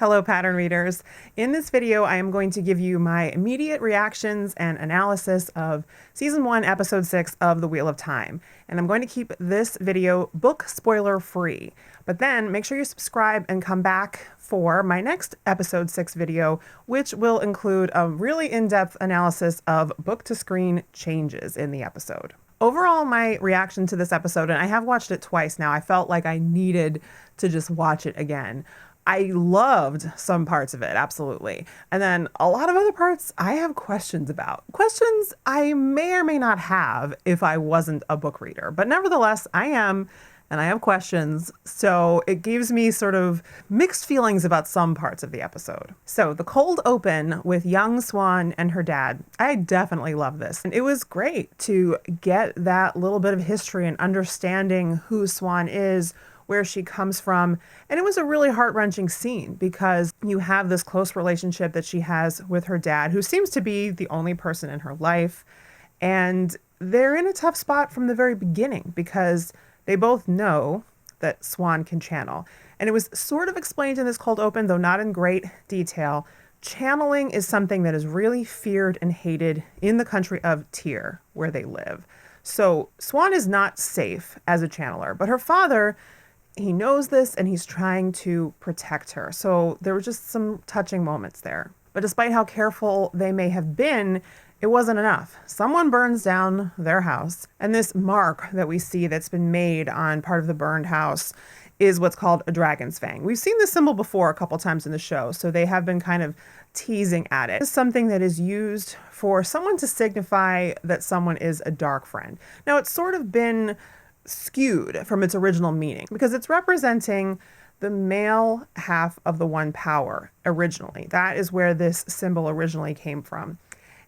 Hello, pattern readers. In this video, I am going to give you my immediate reactions and analysis of Season 1, Episode 6 of The Wheel of Time. And I'm going to keep this video book spoiler free. But then make sure you subscribe and come back for my next Episode 6 video, which will include a really in-depth analysis of book-to-screen changes in the episode. Overall, my reaction to this episode, and I have watched it twice now, I felt like I needed to just watch it again. I loved some parts of it, absolutely. And then a lot of other parts I have questions about. Questions I may or may not have if I wasn't a book reader. But nevertheless, I am, and I have questions. So it gives me sort of mixed feelings about some parts of the episode. So the cold open with young Siuan and her dad, I definitely love this. And it was great to get that little bit of history and understanding who Siuan is, where she comes from. And it was a really heart-wrenching scene because you have this close relationship that she has with her dad, who seems to be the only person in her life. And they're in a tough spot from the very beginning because they both know that Siuan can channel. And it was sort of explained in this cold open, though not in great detail. Channeling is something that is really feared and hated in the country of Tyr, where they live. So Siuan is not safe as a channeler, but her father, he knows this and he's trying to protect her. So there were just some touching moments there. But despite how careful they may have been, it wasn't enough. Someone burns down their house. And this mark that we see that's been made on part of the burned house is what's called a dragon's fang. We've seen this symbol before a couple times in the show, so they have been kind of teasing at it. It's something that is used for someone to signify that someone is a dark friend. Now, it's sort of been skewed from its original meaning because it's representing the male half of the one power originally. That is where this symbol originally came from.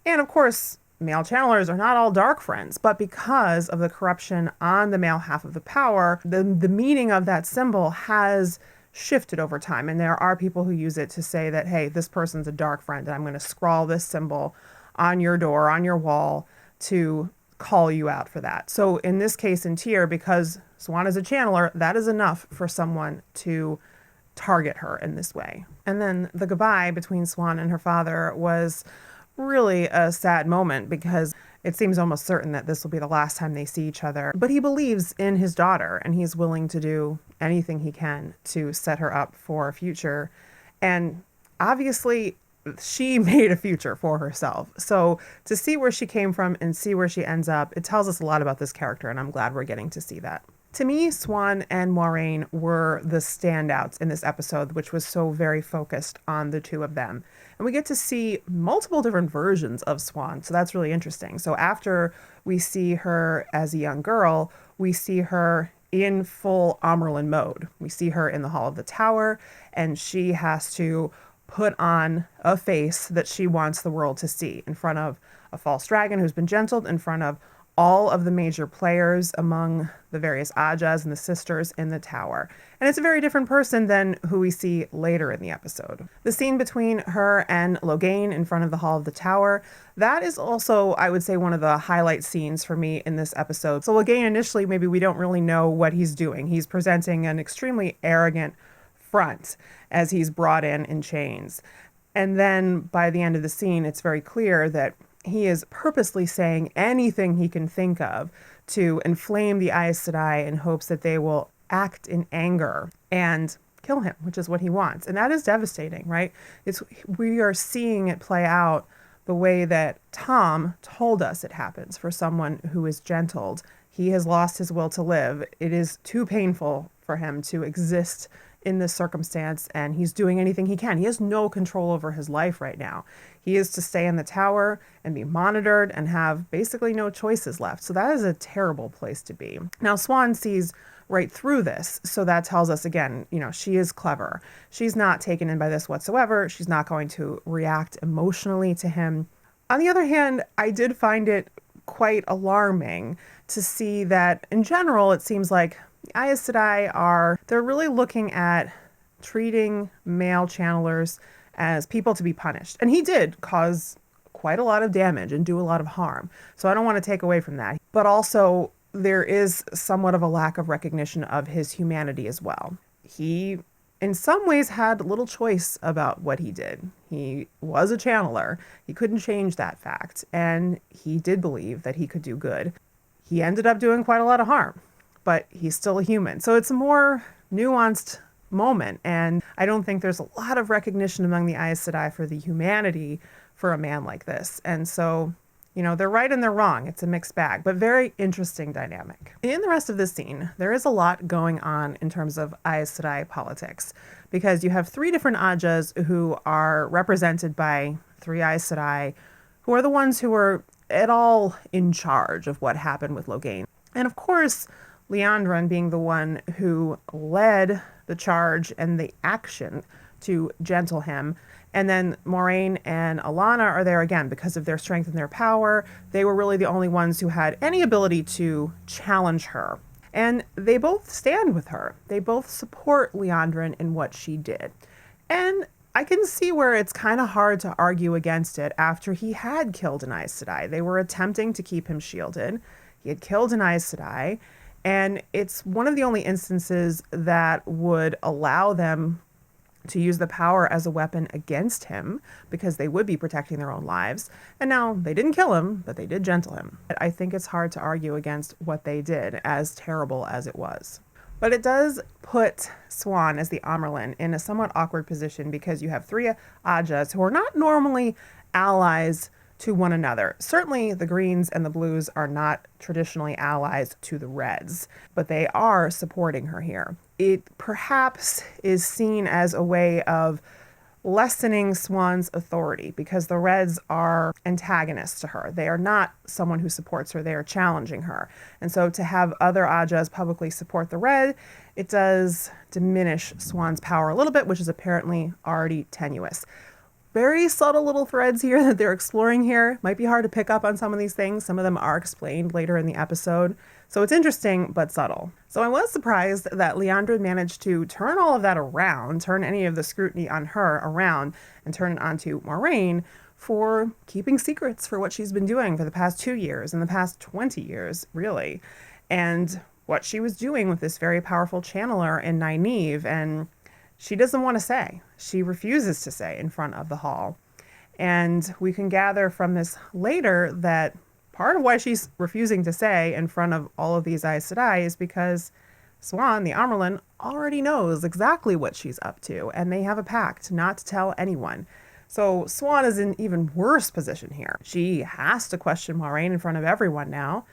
And of course, male channelers are not all dark friends, but because of the corruption on the male half of the power, the meaning of that symbol has shifted over time. And there are people who use it to say that, hey, this person's a dark friend, and I'm going to scrawl this symbol on your door, on your wall, to call you out for that. So in this case in Tyr, because Siuan is a channeler, that is enough for someone to target her in this way. And then the goodbye between Siuan and her father was really a sad moment because it seems almost certain that this will be the last time they see each other. But he believes in his daughter and he's willing to do anything he can to set her up for a future. And obviously she made a future for herself. So to see where she came from and see where she ends up, it tells us a lot about this character, and I'm glad we're getting to see that. To me, Siuan and Moiraine were the standouts in this episode, which was so very focused on the two of them. And we get to see multiple different versions of Siuan, so that's really interesting. So after we see her as a young girl, we see her in full Amyrlin mode. We see her in the Hall of the Tower, and she has to put on a face that she wants the world to see in front of a false dragon who's been gentled, in front of all of the major players among the various Ajas and the sisters in the tower. And it's a very different person than who we see later in the episode. The scene between her and Logain in front of the Hall of the Tower, that is also, I would say, one of the highlight scenes for me in this episode. So Logain, initially, maybe we don't really know what he's doing. He's presenting an extremely arrogant front as he's brought in chains. And then by the end of the scene, it's very clear that he is purposely saying anything he can think of to inflame the Aes Sedai in hopes that they will act in anger and kill him, which is what he wants. And that is devastating, right? We are seeing it play out the way that Tom told us it happens for someone who is gentled. He has lost his will to live. It is too painful for him to exist in this circumstance, and he's doing anything he can. He has no control over his life right now. He is to stay in the tower and be monitored and have basically no choices left. So that is a terrible place to be. Now, Siuan sees right through this. So that tells us, again, she is clever. She's not taken in by this whatsoever. She's not going to react emotionally to him. On the other hand, I did find it quite alarming to see that in general, it seems like Aes Sedai they're really looking at treating male channelers as people to be punished. And he did cause quite a lot of damage and do a lot of harm. So I don't want to take away from that. But also, there is somewhat of a lack of recognition of his humanity as well. He in some ways had little choice about what he did. He was a channeler. He couldn't change that fact. And he did believe that he could do good. He ended up doing quite a lot of harm, but he's still a human. So it's a more nuanced moment. And I don't think there's a lot of recognition among the Aes Sedai for the humanity for a man like this. And so, they're right and they're wrong. It's a mixed bag, but very interesting dynamic. In the rest of this scene, there is a lot going on in terms of Aes Sedai politics, because you have 3 different Ajas who are represented by 3 Aes Sedai, who are the ones who are at all in charge of what happened with Logain. And of course, Liandrin being the one who led the charge and the action to gentle him. And then Moiraine and Alanna are there again because of their strength and their power. They were really the only ones who had any ability to challenge her. And they both stand with her. They both support Liandrin in what she did. And I can see where it's kind of hard to argue against it after he had killed an Aes Sedai. They were attempting to keep him shielded. He had killed an Aes Sedai. And it's one of the only instances that would allow them to use the power as a weapon against him, because they would be protecting their own lives. And now they didn't kill him, but they did gentle him. I think it's hard to argue against what they did, as terrible as it was. But it does put Siuan as the Amyrlin in a somewhat awkward position, because you have 3 Ajas who are not normally allies to one another. Certainly the Greens and the Blues are not traditionally allies to the Reds, but they are supporting her here. It perhaps is seen as a way of lessening Siuan's authority, because the Reds are antagonists to her. They are not someone who supports her. They are challenging her. And so to have other Ajas publicly support the Red, it does diminish Siuan's power a little bit, which is apparently already tenuous. Very subtle little threads here that they're exploring here. Might be hard to pick up on some of these things. Some of them are explained later in the episode. So it's interesting, but subtle. So I was surprised that Liandrin managed to turn all of that around, turn any of the scrutiny on her around, and turn it onto Moiraine for keeping secrets for what she's been doing for the past 2 years and the past 20 years, really. And what she was doing with this very powerful channeler in Nynaeve, and she doesn't want to say. She refuses to say in front of the hall. And we can gather from this later that part of why she's refusing to say in front of all of these Aes Sedai is because Siuan, the Amyrlin, already knows exactly what she's up to, and they have a pact not to tell anyone. So Siuan is in even worse position here. She has to question Moiraine in front of everyone now,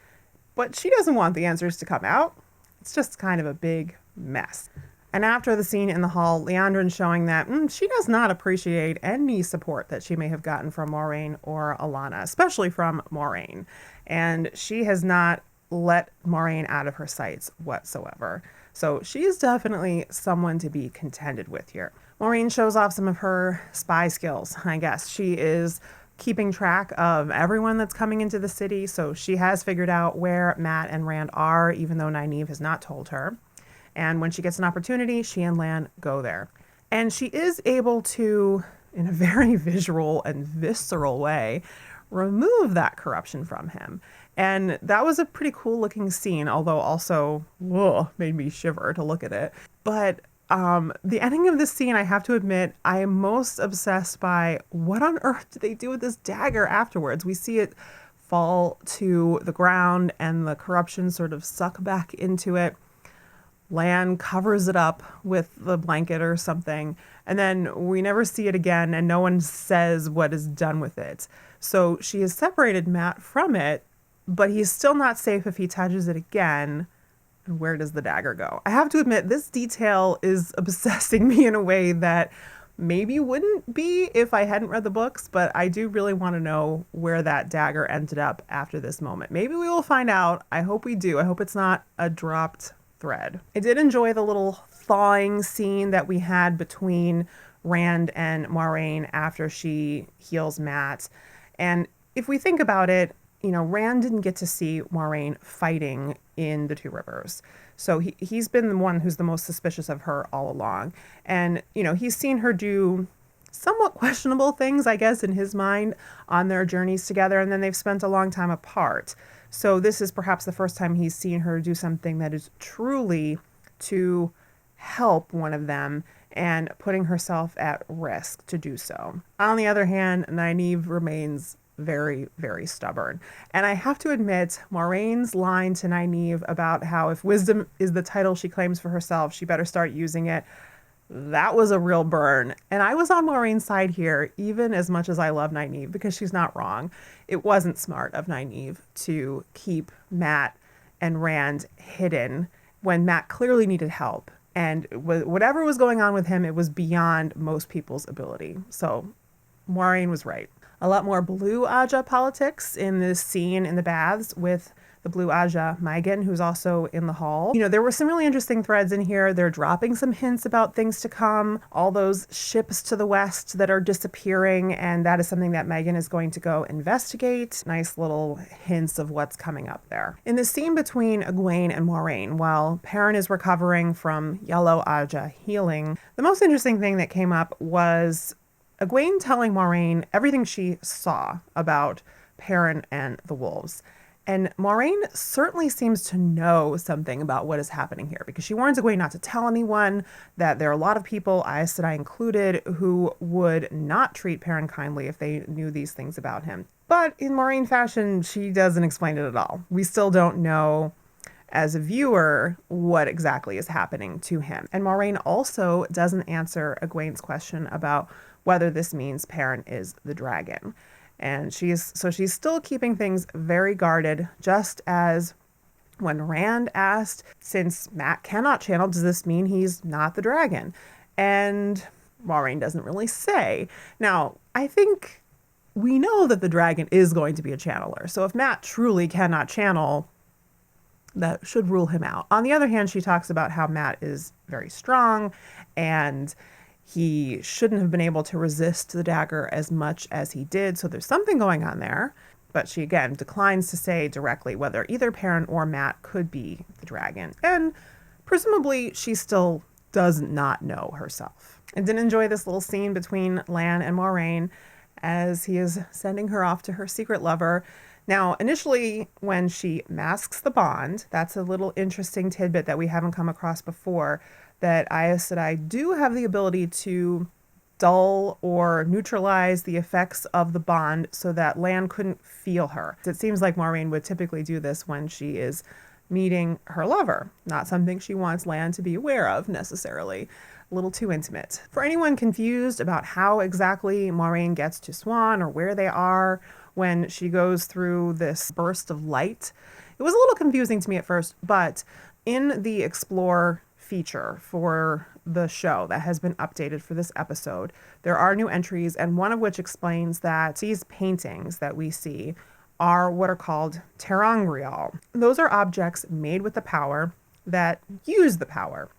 but she doesn't want the answers to come out. It's just kind of a big mess. And after the scene in the hall, Liandrin's showing that she does not appreciate any support that she may have gotten from Moiraine or Alanna, especially from Moiraine. And she has not let Moiraine out of her sights whatsoever. So she is definitely someone to be contended with here. Moiraine shows off some of her spy skills, I guess. She is keeping track of everyone that's coming into the city, so she has figured out where Mat and Rand are, even though Nynaeve has not told her. And when she gets an opportunity, she and Lan go there. And she is able to, in a very visual and visceral way, remove that corruption from him. And that was a pretty cool looking scene, although also made me shiver to look at it. But the ending of this scene, I have to admit, I am most obsessed by what on earth did they do with this dagger afterwards? We see it fall to the ground and the corruption sort of suck back into it. Lan covers it up with the blanket or something, and then we never see it again, and no one says what is done with it. So she has separated Mat from it, but he's still not safe if he touches it again. And where does the dagger go? I have to admit, this detail is obsessing me in a way that maybe wouldn't be if I hadn't read the books, but I do really want to know where that dagger ended up after this moment. Maybe we will find out. I hope we do. I hope it's not a dropped thread. I did enjoy the little thawing scene that we had between Rand and Moiraine after she heals Mat. And if we think about it, Rand didn't get to see Moiraine fighting in the Two Rivers. So he's been the one who's the most suspicious of her all along. And, he's seen her do somewhat questionable things, I guess, in his mind on their journeys together. And then they've spent a long time apart. So this is perhaps the first time he's seen her do something that is truly to help one of them and putting herself at risk to do so. On the other hand, Nynaeve remains very, very stubborn. And I have to admit, Moiraine's line to Nynaeve about how if wisdom is the title she claims for herself, she better start using it, that was a real burn. And I was on Moiraine's side here, even as much as I love Nynaeve, because she's not wrong. It wasn't smart of Nynaeve to keep Mat and Rand hidden when Mat clearly needed help. And whatever was going on with him, it was beyond most people's ability. So Moiraine was right. A lot more Blue Aja politics in this scene in the baths with the Blue Aja Megan, who's also in the hall. You know, there were some really interesting threads in here. They're dropping some hints about things to come, all those ships to the west that are disappearing, and that is something that Megan is going to go investigate. Nice little hints of what's coming up there. In the scene between Egwene and Moiraine, while Perrin is recovering from Yellow Aja healing, the most interesting thing that came up was Egwene telling Moiraine everything she saw about Perrin and the wolves. And Moiraine certainly seems to know something about what is happening here, because she warns Egwene not to tell anyone, that there are a lot of people, Aes Sedai included, who would not treat Perrin kindly if they knew these things about him. But in Moiraine fashion, she doesn't explain it at all. We still don't know, as a viewer, what exactly is happening to him. And Moiraine also doesn't answer Egwene's question about whether this means Perrin is the dragon. And she's still keeping things very guarded, just as when Rand asked, since Mat cannot channel, does this mean he's not the dragon? And Moiraine doesn't really say. Now, I think we know that the dragon is going to be a channeler. So if Mat truly cannot channel, that should rule him out. On the other hand, she talks about how Mat is very strong and he shouldn't have been able to resist the dagger as much as he did. So there's something going on there. But she, again, declines to say directly whether either Perrin or Mat could be the dragon. And presumably, she still does not know herself. I did enjoy this little scene between Lan and Moiraine as he is sending her off to her secret lover. Now, initially, when she masks the bond, that's a little interesting tidbit that we haven't come across before, that Aes Sedai do have the ability to dull or neutralize the effects of the bond so that Lan couldn't feel her. It seems like Moiraine would typically do this when she is meeting her lover, not something she wants Lan to be aware of necessarily. A little too intimate. For anyone confused about how exactly Moiraine gets to Siuan or where they are when she goes through this burst of light, it was a little confusing to me at first, but in the Explore feature for the show that has been updated for this episode, there are new entries, and one of which explains that these paintings that we see are what are called ter'angreal. Those are objects made with the power that use the power.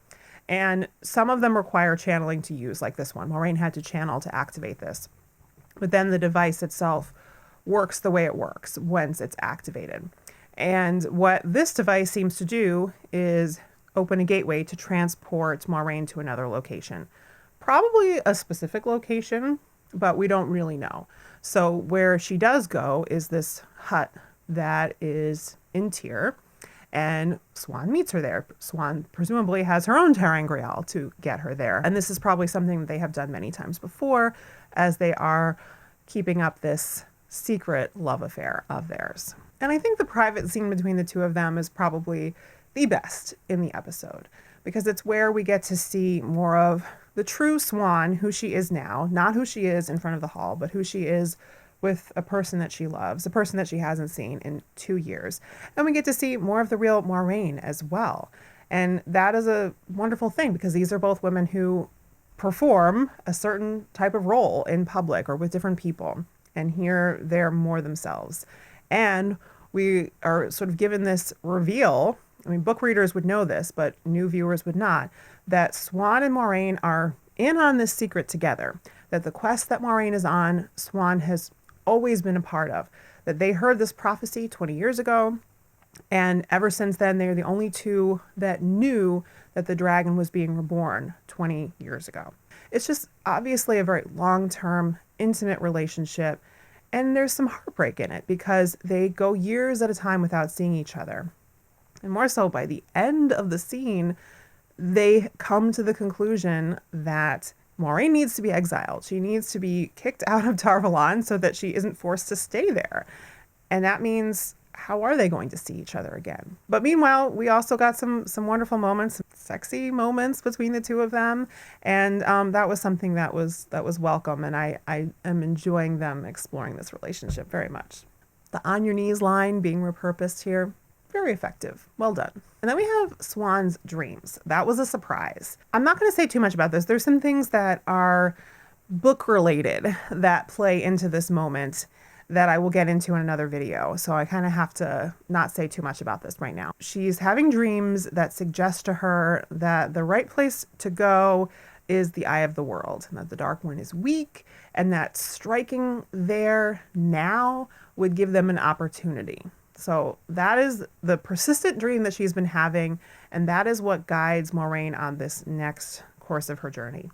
And some of them require channeling to use, like this one. Moiraine had to channel to activate this. But then the device itself works the way it works once it's activated. And what this device seems to do is open a gateway to transport Moiraine to another location. Probably a specific location, but we don't really know. So where she does go is this hut that is in Tyr, and Siuan meets her there. Siuan presumably has her own ter'angreal to get her there. And this is probably something that they have done many times before, as they are keeping up this secret love affair of theirs. And I think the private scene between the two of them is probably the best in the episode, because it's where we get to see more of the true Siuan, who she is now, not who she is in front of the hall, but who she is with a person that she loves, a person that she hasn't seen in 2 years. And we get to see more of the real Moiraine as well. And that is a wonderful thing, because these are both women who perform a certain type of role in public or with different people. And here they're more themselves. And we are sort of given this reveal. I mean, book readers would know this, but new viewers would not, that Siuan and Moiraine are in on this secret together, that the quest that Moiraine is on, Siuan has always been a part of, that they heard this prophecy 20 years ago, and ever since then, they're the only two that knew that the dragon was being reborn 20 years ago. It's just obviously a very long-term, intimate relationship, and there's some heartbreak in it because they go years at a time without seeing each other. And more so, by the end of the scene, they come to the conclusion that Moiraine needs to be exiled. She needs to be kicked out of Tar Valon so that she isn't forced to stay there. And that means, how are they going to see each other again? But meanwhile, we also got some wonderful moments, some sexy moments between the two of them, and that was something that was welcome. And I am enjoying them exploring this relationship very much. The on your knees line being repurposed here, very effective. Well done. And then we have Siuan's dreams. That was a surprise. I'm not going to say too much about this. There's some things that are book related that play into this moment that I will get into in another video. So I kind of have to not say too much about this right now. She's having dreams that suggest to her that the right place to go is the eye of the world, and that the Dark One is weak, and that striking there now would give them an opportunity. So that is the persistent dream that she's been having, and that is what guides Moiraine on this next course of her journey.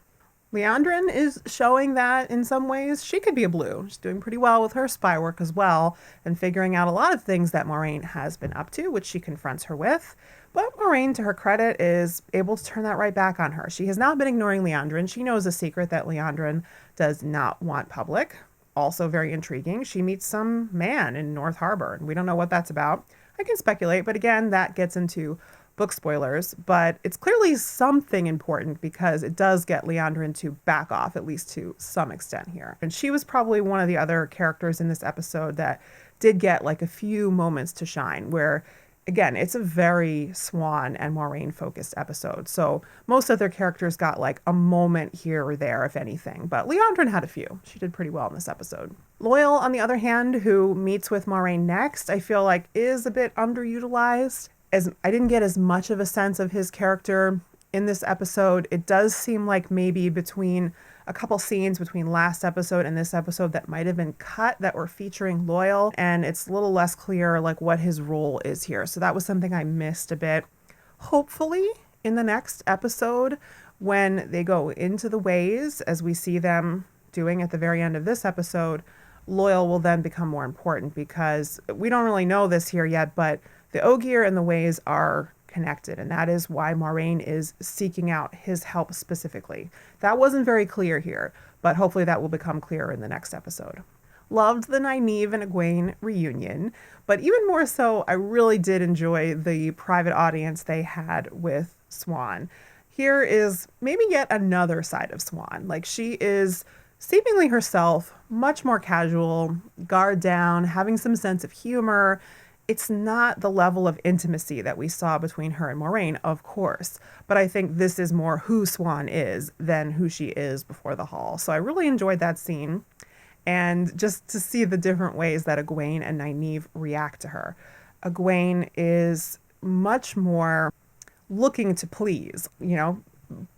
Liandrin is showing that in some ways she could be a blue. She's doing pretty well with her spy work as well, and figuring out a lot of things that Moiraine has been up to, which she confronts her with. But Moiraine, to her credit, is able to turn that right back on her. She has not been ignoring Liandrin. She knows a secret that Liandrin does not want public. Also very intriguing, she meets some man in North Harbor, and we don't know what that's about. I can speculate, but again, that gets into book spoilers, but it's clearly something important because it does get Liandrin to back off, at least to some extent here. And she was probably one of the other characters in this episode that did get like a few moments to shine, where again, it's a very Siuan and Moiraine focused episode. So most other characters got like a moment here or there, if anything, but Liandrin had a few. She did pretty well in this episode. Loyal, on the other hand, who meets with Moiraine next, I feel like is a bit underutilized. As I didn't get as much of a sense of his character in this episode. It does seem like maybe between a couple scenes between last episode and this episode that might have been cut that were featuring Loyal, and it's a little less clear like what his role is here. So that was something I missed a bit. Hopefully in the next episode, when they go into the ways, as we see them doing at the very end of this episode, Loyal will then become more important, because we don't really know this here yet, but the Ogier and the ways are connected, and that is why Moiraine is seeking out his help specifically. That wasn't very clear here, but hopefully that will become clearer in the next episode. Loved the Nynaeve and Egwene reunion, but even more so, I really did enjoy the private audience they had with Siuan. Here is maybe yet another side of Siuan. Like, she is seemingly herself, much more casual, guard down, having some sense of humor. It's not the level of intimacy that we saw between her and Moiraine, of course, but I think this is more who Siuan is than who she is before the Hall. So I really enjoyed that scene, and just to see the different ways that Egwene and Nynaeve react to her. Egwene is much more looking to please, you know,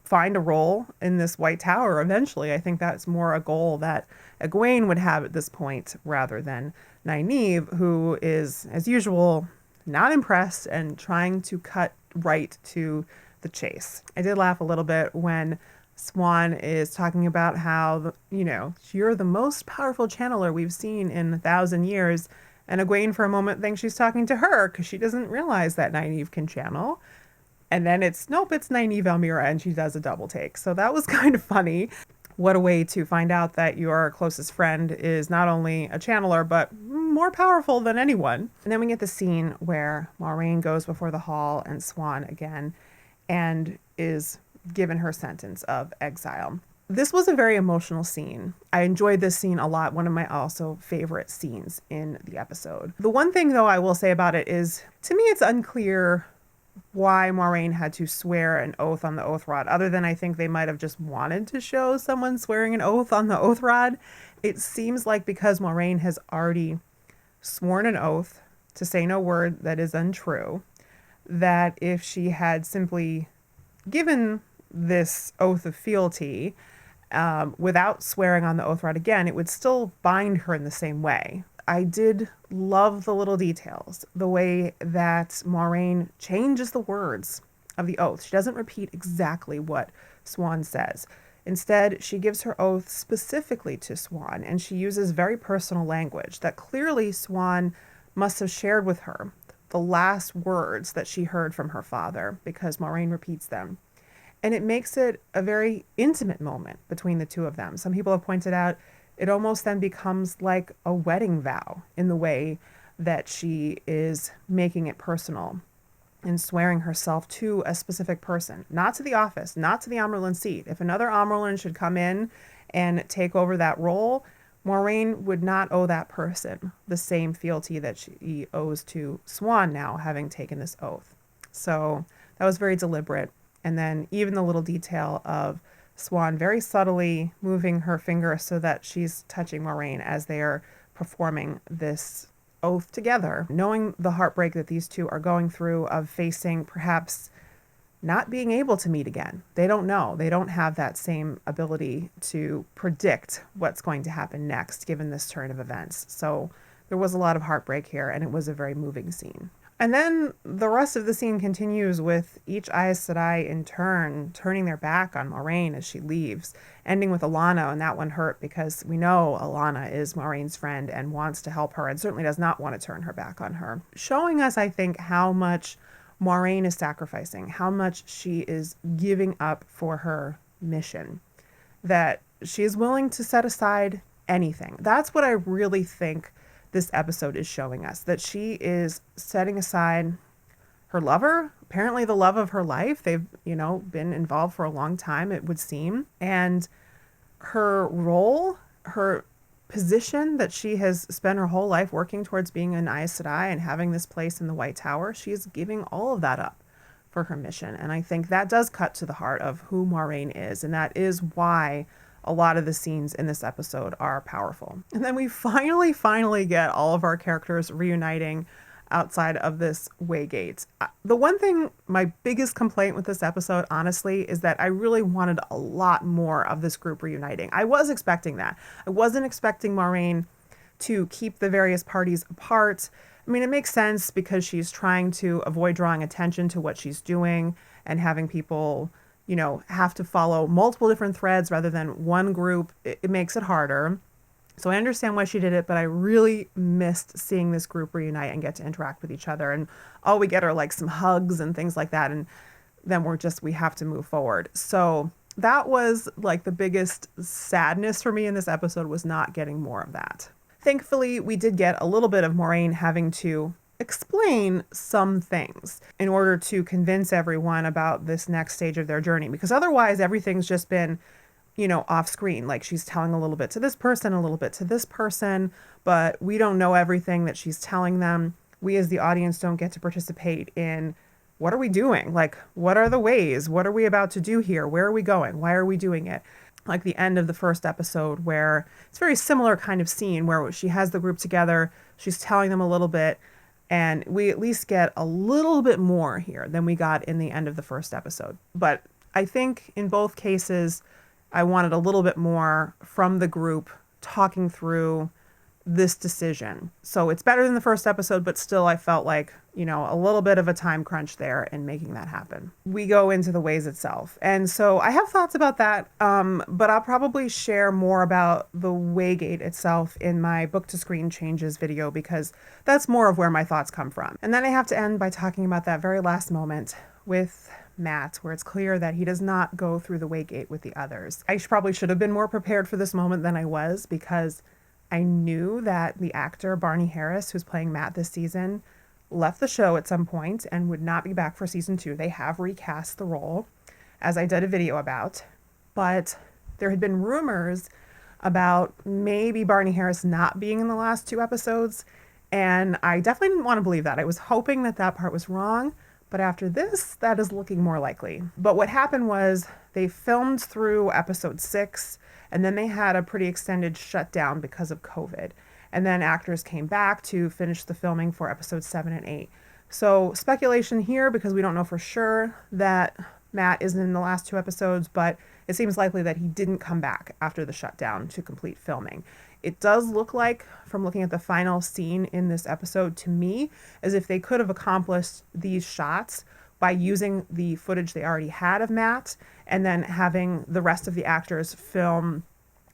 find a role in this White Tower eventually. I think that's more a goal that Egwene would have at this point rather than Nynaeve, who is, as usual, not impressed and trying to cut right to the chase. I did laugh a little bit when Siuan is talking about how, you know, you're the most powerful channeler we've seen in 1,000 years, and Egwene for a moment thinks she's talking to her because she doesn't realize that Nynaeve can channel. And then nope, it's Nynaeve Almira, and she does a double take. So that was kind of funny. What a way to find out that your closest friend is not only a channeler, but more powerful than anyone. And then we get the scene where Moiraine goes before the Hall and Siuan again and is given her sentence of exile. This was a very emotional scene. I enjoyed this scene a lot. One of my also favorite scenes in the episode. The one thing, though, I will say about it is, to me, it's unclear why Moiraine had to swear an oath on the oath rod, other than I think they might have just wanted to show someone swearing an oath on the oath rod. It seems like because Moiraine has already sworn an oath to say no word that is untrue, that if she had simply given this oath of fealty without swearing on the oath rod again, it would still bind her in the same way. I did love the little details, the way that Moiraine changes the words of the oath. She doesn't repeat exactly what Siuan says. Instead, she gives her oath specifically to Siuan, and she uses very personal language that clearly Siuan must have shared with her, the last words that she heard from her father, because Moiraine repeats them. And it makes it a very intimate moment between the two of them. Some people have pointed out it almost then becomes like a wedding vow in the way that she is making it personal and swearing herself to a specific person, not to the office, not to the Amyrlin seat. If another Amyrlin should come in and take over that role, Moiraine would not owe that person the same fealty that she owes to Siuan now, having taken this oath. So that was very deliberate. And then even the little detail of Siuan very subtly moving her finger so that she's touching Moiraine as they are performing this oath together, knowing the heartbreak that these two are going through of facing perhaps not being able to meet again. They don't know. They don't have that same ability to predict what's going to happen next given this turn of events. So there was a lot of heartbreak here, and it was a very moving scene. And then the rest of the scene continues with each Aes Sedai in turn turning their back on Moiraine as she leaves, ending with Alanna, and that one hurt because we know Alanna is Moraine's friend and wants to help her and certainly does not want to turn her back on her. Showing us, I think, how much Moiraine is sacrificing, how much she is giving up for her mission, that she is willing to set aside anything. That's what I really think this episode is showing us, that she is setting aside her lover, apparently the love of her life. They've, been involved for a long time, it would seem. And her role, her position that she has spent her whole life working towards being an Aes Sedai and having this place in the White Tower, she is giving all of that up for her mission. And I think that does cut to the heart of who Moiraine is. And that is why a lot of the scenes in this episode are powerful. And then we finally get all of our characters reuniting outside of this Waygate. The one thing, my biggest complaint with this episode, honestly, is that I really wanted a lot more of this group reuniting. I was expecting that. I wasn't expecting Moiraine to keep the various parties apart. I mean, it makes sense because she's trying to avoid drawing attention to what she's doing and having people have to follow multiple different threads rather than one group. It makes it harder. So I understand why she did it, but I really missed seeing this group reunite and get to interact with each other. And all we get are like some hugs and things like that. And then we have to move forward. So that was like the biggest sadness for me in this episode, was not getting more of that. Thankfully, we did get a little bit of Moiraine having to explain some things in order to convince everyone about this next stage of their journey, because otherwise everything's just been off screen. Like, she's telling a little bit to this person, a little bit to this person, but we don't know everything that she's telling them. We as the audience don't get to participate in what are we doing? Like, what are the ways? What are we about to do here? Where are we going? Why are we doing it? Like the end of the first episode, where it's a very similar kind of scene where she has the group together, she's telling them a little bit, and we at least get a little bit more here than we got in the end of the first episode. But I think in both cases, I wanted a little bit more from the group talking through this decision. So it's better than the first episode, but still I felt like, a little bit of a time crunch there in making that happen. We go into the ways itself. And so I have thoughts about that, but I'll probably share more about the Waygate itself in my book to screen changes video, because that's more of where my thoughts come from. And then I have to end by talking about that very last moment with Mat, where it's clear that he does not go through the Waygate with the others. I probably should have been more prepared for this moment than I was, because I knew that the actor Barney Harris, who's playing Mat this season, left the show at some point and would not be back for season 2. They have recast the role, as I did a video about, but there had been rumors about maybe Barney Harris not being in the last 2 episodes, and I definitely didn't want to believe that. I was hoping that that part was wrong, but after this, that is looking more likely. But what happened was they filmed through episode 6, and then they had a pretty extended shutdown because of COVID. And then actors came back to finish the filming for episodes 7 and 8. So speculation here, because we don't know for sure that Mat isn't in the last 2 episodes, but it seems likely that he didn't come back after the shutdown to complete filming. It does look like, from looking at the final scene in this episode, to me, as if they could have accomplished these shots by using the footage they already had of Mat, and then having the rest of the actors film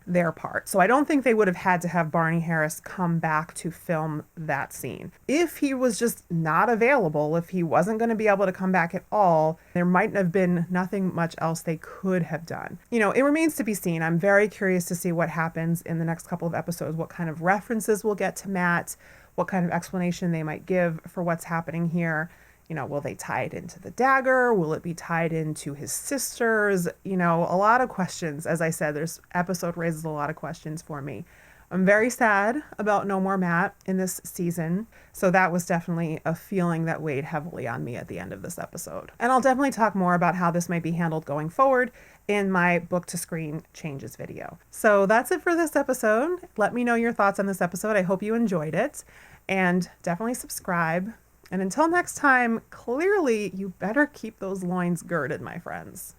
their part. So I don't think they would have had to have Barney Harris come back to film that scene. If he was just not available, if he wasn't going to be able to come back at all, there might have been nothing much else they could have done. You know, it remains to be seen. I'm very curious to see what happens in the next couple of episodes, what kind of references we'll get to Mat, what kind of explanation they might give for what's happening here. You know, will they tie it into the dagger? Will it be tied into his sisters? You know, a lot of questions. As I said, this episode raises a lot of questions for me. I'm very sad about no more Mat in this season. So that was definitely a feeling that weighed heavily on me at the end of this episode. And I'll definitely talk more about how this might be handled going forward in my book to screen changes video. So that's it for this episode. Let me know your thoughts on this episode. I hope you enjoyed it, and definitely subscribe. And until next time, clearly you better keep those loins girded, my friends.